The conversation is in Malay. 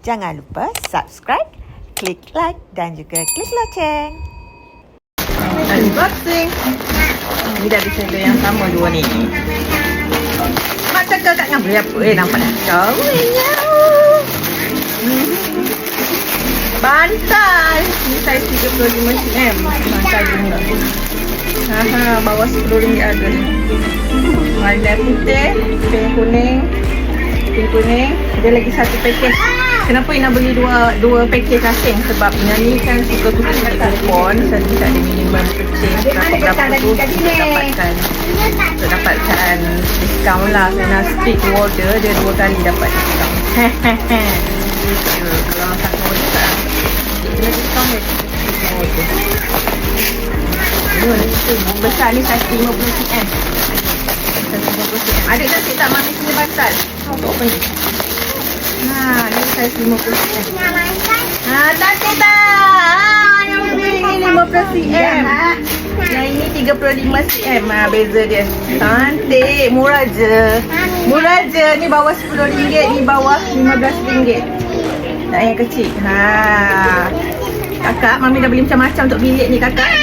Jangan lupa subscribe, klik like dan juga klik loceng. Unboxing. Ni dah ada yang sama dua ni. Mak cakap kat dengan beli apa? Nampak dah. Kawinnya. Bantal. Ni saiz 35cm. Bantal juga. Bawah RM10 ada ni. Warna putih, pink kuning. Dia lagi satu package. Kenapa Ina beli dua package asing? Sebab Ina ni kan suka guna telefon. Saya tak ada minimum purchase berapa tu dapatkan diskaun lah. Ina split order, dia 2 kali dapat diskaun. Kalau satu order tak ada diskaun dia split order. Besar ni saiz 50cm. Adik cantik tak mami punya bantal? Untuk open ni. Ni saiz 50cm. Cantik tak? Yang ini 50cm. Yang ini 35cm. Beza dia. Cantik. Murah je. Ni bawah RM10. Ni bawah RM15. Tak yang kecil. Kakak, mami dah beli macam-macam untuk bilik ni kakak.